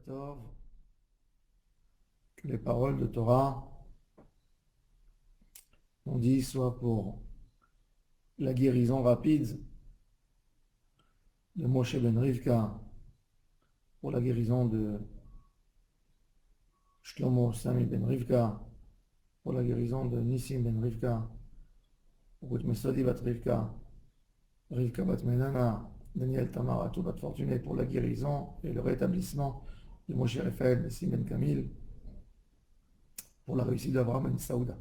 Tov, que les paroles de Torah, on dit, soit pour la guérison rapide de Moshe ben Rivka, pour la guérison de Shlomo Sami ben Rivka, pour la guérison de Nissim ben Rivka, pour Ruth Mesodi bat Rivka, Rivka bat Menana, Daniel Tamar Atou bat Fortuné, pour la guérison et le rétablissement de Moshe Raphaël, Nissim ben Kamil, pour la réussite d'Abraham ben Saouda.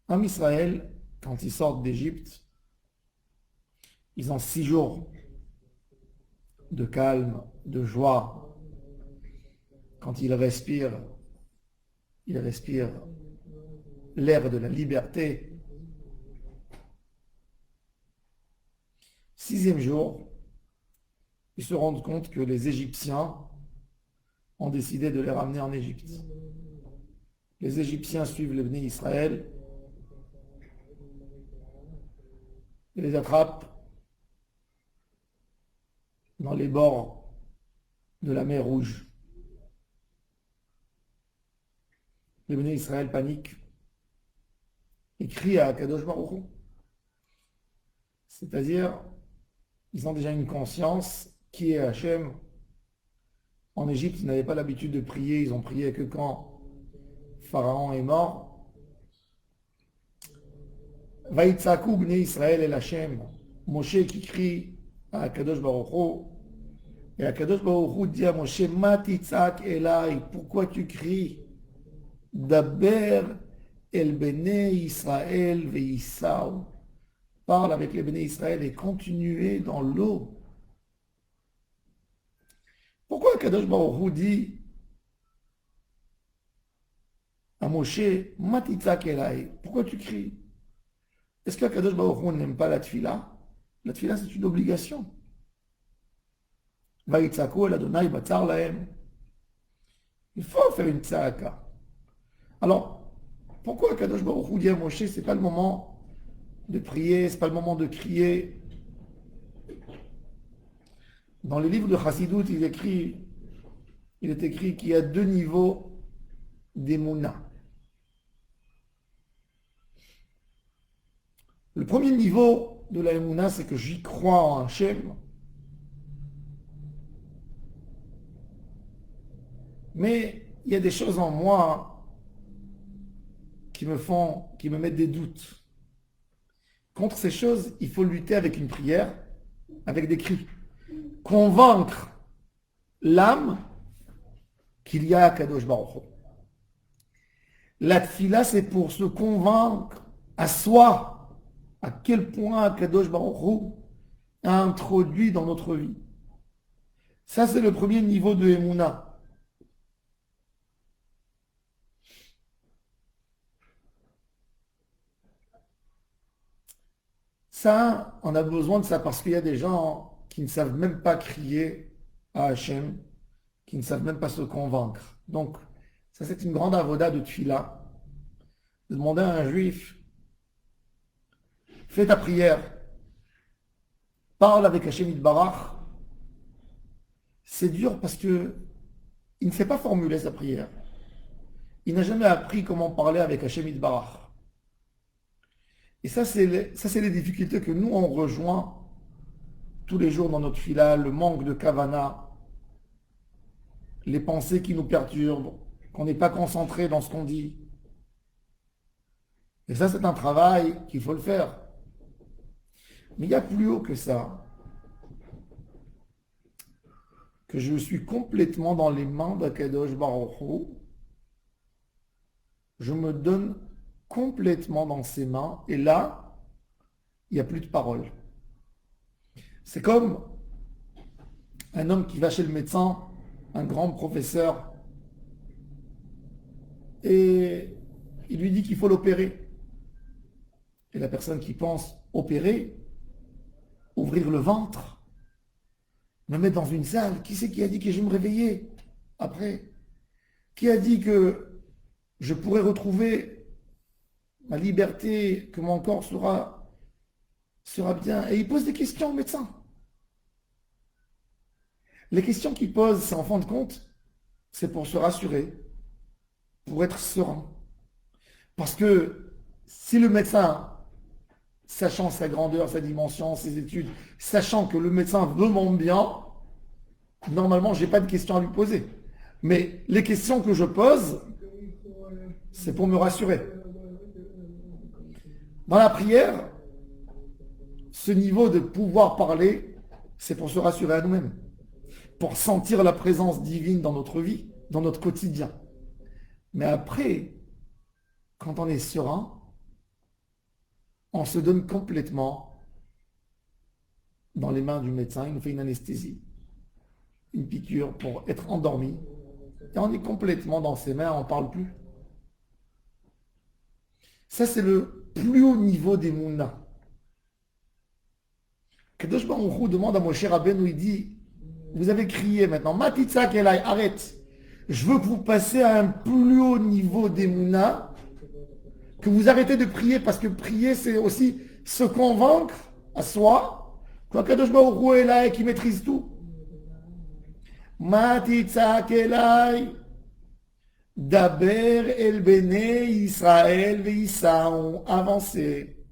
Am Israël, quand ils sortent d'Égypte, ils ont 6 jours de calme, de joie. Quand ils respirent l'air de la liberté. 6e jour, ils se rendent compte que les Égyptiens ont décidé de les ramener en Égypte. Les Égyptiens suivent les Bnei Israël et les attrapent dans les bords de la mer Rouge. Les Bnei Israël paniquent et crient à Kadosh Baruch Hu. C'est-à-dire, ils ont déjà une conscience qui est Hachem. En Égypte, ils n'avaient pas l'habitude de prier, ils ont prié que quand Pharaon est mort. Vaïtzakou Bnei Israël el Hachem. Moshe qui crie à Kadosh Baruch Hu. Et Akadosh Baruch Hu dit à Moshe, Ma titzak elai, pourquoi tu cries? Daber el Bnei Israël ve'isau. Parle avec les Bnei Israël et continuez dans l'eau. Pourquoi Akadosh Baruch Hu dit à Moshe, Ma titzak elai, pourquoi tu cries? Est-ce qu'Akadosh Baruch Hu n'aime pas la tfila? La tfila, c'est une obligation. Vaïtzakou el Adonai batzar lahem. Il faut faire une tzaka. Alors, pourquoi Kadosh Baruch Hu dit à Moshe, c'est pas le moment de prier, c'est pas le moment de crier? Dans les livres de Chassidut, il est écrit qu'il y a 2 niveaux d'Emouna. Le premier niveau de la Emouna, c'est que j'y crois en Hachem, mais il y a des choses en moi qui me mettent des doutes. Contre ces choses, il faut lutter avec une prière, avec des cris. Convaincre l'âme qu'il y a Kadosh Baruch Hu. La tfila, c'est pour se convaincre à soi à quel point Kadosh Baruch Hu a introduit dans notre vie. Ça, c'est le premier niveau de Emouna. Ça, on a besoin de ça parce qu'il y a des gens qui ne savent même pas crier à Hachem, qui ne savent même pas se convaincre. Donc, ça c'est une grande avoda de tfila. De demander à un juif, fais ta prière, parle avec Hachem Yitbarach. C'est dur parce que il ne sait pas formuler sa prière. Il n'a jamais appris comment parler avec Hachem Yitbarach. Et ça, c'est les difficultés que nous, on rejoint tous les jours dans notre fila, le manque de kavana, les pensées qui nous perturbent, qu'on n'est pas concentré dans ce qu'on dit. Et ça, c'est un travail qu'il faut le faire. Mais il y a plus haut que ça. Que je suis complètement dans les mains d'Akadosh Baruch Hu. Je me donne complètement dans ses mains. Et là, il n'y a plus de parole. C'est comme un homme qui va chez le médecin, un grand professeur, et il lui dit qu'il faut l'opérer. Et la personne qui pense opérer, ouvrir le ventre, me mettre dans une salle, qui c'est qui a dit que je vais me réveiller après? Qui a dit que je pourrais retrouver ma liberté, que mon corps sera bien? Et il pose des questions au médecin. Les questions qu'il pose, c'est en fin de compte, c'est pour se rassurer, pour être serein. Parce que si le médecin, sachant sa grandeur, sa dimension, ses études, sachant que le médecin veut mon bien, normalement, je n'ai pas de questions à lui poser. Mais les questions que je pose, c'est pour me rassurer. Dans la prière, ce niveau de pouvoir parler, c'est pour se rassurer à nous-mêmes, pour sentir la présence divine dans notre vie, dans notre quotidien. Mais après, quand on est serein, on se donne complètement dans les mains du médecin, il nous fait une anesthésie, une piqûre pour être endormi. Et on est complètement dans ses mains, on ne parle plus. Ça, c'est le plus haut niveau des mounas. Kadosh Baruch Hu demande à Moshe Rabbeinu, il dit, vous avez crié maintenant, Matitza Kelai, arrête. Je veux que vous passiez à un plus haut niveau des mounas, que vous arrêtez de prier, parce que prier, c'est aussi se convaincre à soi, que Kadosh Baruch Hu est là et qui maîtrise tout. Matitza Kelai, Daber el Bene Israël veïsaou, avancez.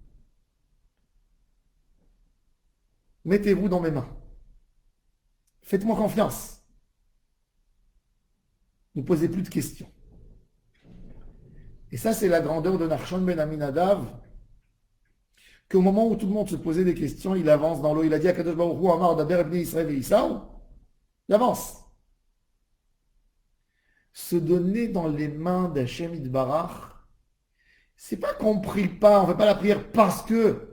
Mettez-vous dans mes mains. Faites-moi confiance. Ne posez plus de questions. Et ça, c'est la grandeur de Nachshon ben Aminadav, qu'au moment où tout le monde se posait des questions, il avance dans l'eau. Il a dit à Kadosh Baruch Hu, Amar Daber el Bene Israël veïsaou, il avance. Se donner dans les mains d'Hachem Yitbarach, c'est pas qu'on prie pas, on ne fait pas la prière parce que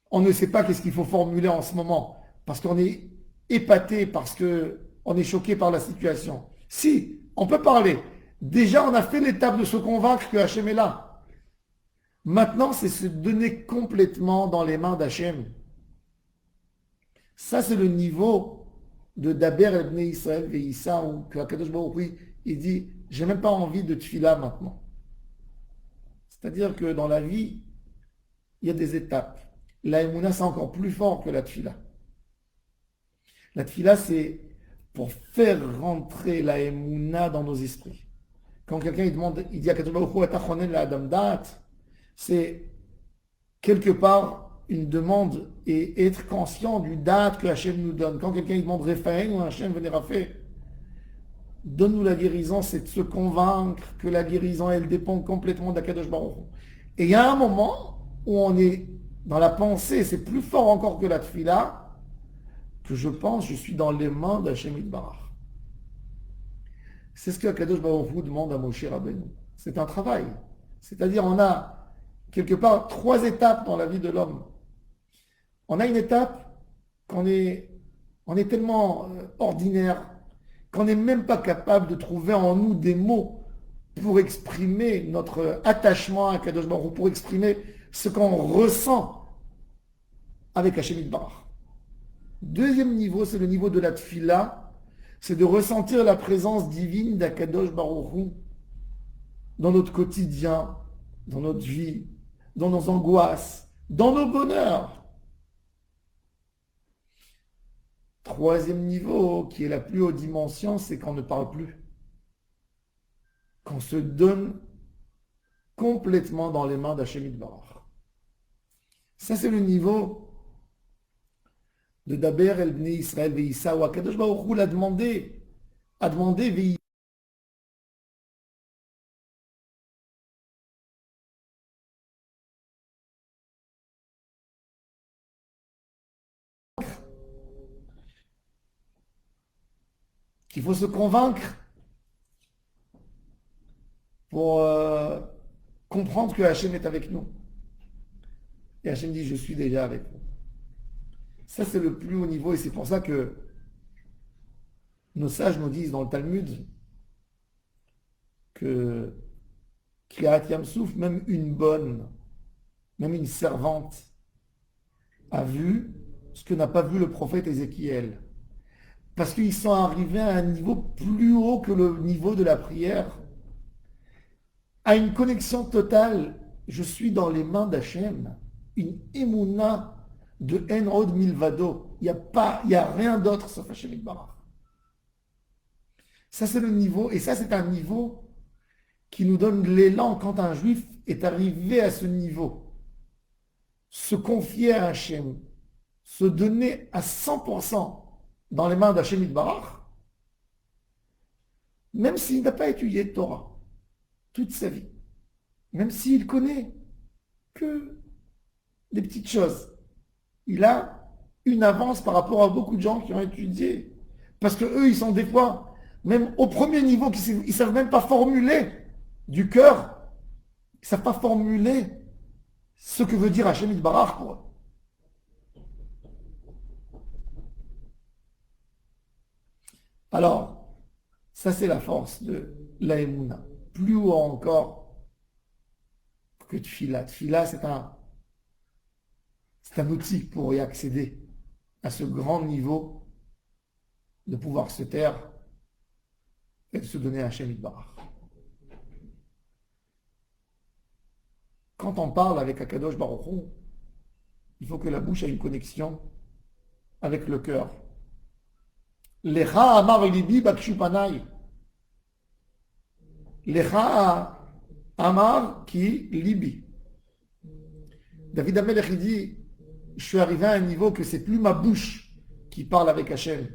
on ne sait pas qu'est-ce qu'il faut formuler en ce moment, parce qu'on est épaté, parce qu'on est choqué par la situation. Si, on peut parler. Déjà, on a fait l'étape de se convaincre que Hachem est là. Maintenant, c'est se donner complètement dans les mains d'Hachem. Ça, c'est le niveau de Daber Ebne Israël Veïssa, où Kadosh Baruch Hu, il dit, j'ai même pas envie de tfila maintenant. C'est-à-dire que dans la vie, il y a des étapes. La émouna, c'est encore plus fort que la tfila. La tfila, c'est pour faire rentrer la émouna dans nos esprits. Quand quelqu'un il demande, il dit à Kadosh Baruch Hu, Atachonen la Adam Da'at, c'est quelque part une demande et être conscient du date que Hachem nous donne. Quand quelqu'un il demande Rephaim ou Hachem venez Raphaël, donne-nous la guérison, c'est de se convaincre que la guérison, elle dépend complètement d'Akadosh Baruch Hu. Et il y a un moment où on est dans la pensée, c'est plus fort encore que la tfila, que je pense, je suis dans les mains d'Hachem Yitbarach. C'est ce que Akadosh Baruch Hu demande à Moshe Rabbeinu. C'est un travail. C'est-à-dire, on a quelque part 3 étapes dans la vie de l'homme. On a une étape qu'on est, on est tellement ordinaire, qu'on n'est même pas capable de trouver en nous des mots pour exprimer notre attachement à Kadosh Baruch Hu, pour exprimer ce qu'on ressent avec Hachem Yitbarach. Deuxième niveau, c'est le niveau de la tfila, c'est de ressentir la présence divine d'Akadosh Baruch Hu dans notre quotidien, dans notre vie, dans nos angoisses, dans nos bonheurs. Troisième niveau, qui est la plus haute dimension, c'est qu'on ne parle plus. Qu'on se donne complètement dans les mains d'Hachem Yitbarach. Ça, c'est le niveau de Daber el Bnei Israël veïssa, où Akadosh Baruch Hu a demandé qu'il faut se convaincre pour comprendre que Hachem est avec nous. Et Hachem dit, je suis déjà avec vous. Ça, c'est le plus haut niveau et c'est pour ça que nos sages nous disent dans le Talmud que Kriyat Yamsouf, même une bonne, même une servante, a vu ce que n'a pas vu le prophète Ézéchiel. Parce qu'ils sont arrivés à un niveau plus haut que le niveau de la prière, à une connexion totale. Je suis dans les mains d'Hachem, une émouna de Enrod Milvado. Il n'y a rien d'autre sauf Hachem Yitbarach. Ça, c'est le niveau, et ça, c'est un niveau qui nous donne l'élan quand un juif est arrivé à ce niveau. Se confier à Hachem, se donner à 100% dans les mains d'Hachem Yitbarach, même s'il n'a pas étudié Torah toute sa vie, même s'il connaît que des petites choses, il a une avance par rapport à beaucoup de gens qui ont étudié. Parce que eux, ils sont des fois, même au premier niveau, ils ne savent même pas formuler du cœur, ils ne savent pas formuler ce que veut dire Hachem Yitbarach pour eux. Alors, ça c'est la force de la Emouna. Plus haut encore que Tfila. Tfila, c'est un outil pour y accéder à ce grand niveau de pouvoir se taire et de se donner à Hachem Yitbarach. Quand on parle avec Akadosh Baruch Hu, il faut que la bouche ait une connexion avec le cœur. Lecha amar libi bakshu panai. Lecha amar ki libi. David Amelech il dit, je suis arrivé à un niveau que c'est plus ma bouche qui parle avec Hachem.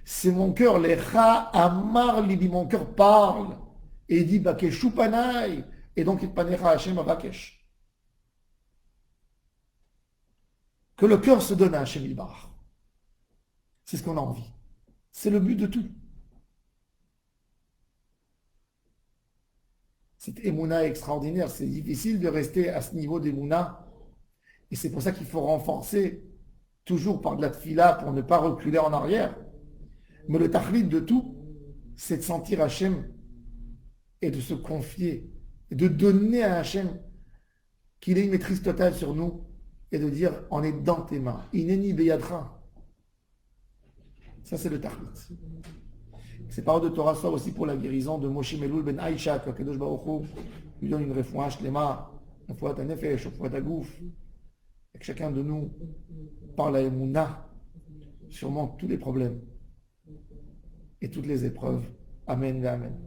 C'est mon cœur, Lecha amar libi, mon cœur parle. Et il dit, bakeshu panai. Et donc il panecha Hachem avakesh. Que le cœur se donne à Hachem Yitbarach. C'est ce qu'on a envie. C'est le but de tout. Cette émouna extraordinaire, c'est difficile de rester à ce niveau d'émouna. Et c'est pour ça qu'il faut renforcer toujours par de la tfila pour ne pas reculer en arrière. Mais le tachlit de tout, c'est de sentir Hachem et de se confier, et de donner à Hachem qu'il ait une maîtrise totale sur nous et de dire on est dans tes mains. Ineni beyadra. Ça, c'est le tachlit. Ces paroles de Torah soient aussi pour la guérison de Moshe Meloul ben Aïcha, que Kadosh Baruch Hu lui donne une refouach shlema, une fois à nefesh, une fois à gouf, et que chacun de nous par la émouna surmonte tous les problèmes et toutes les épreuves. Amen et amen.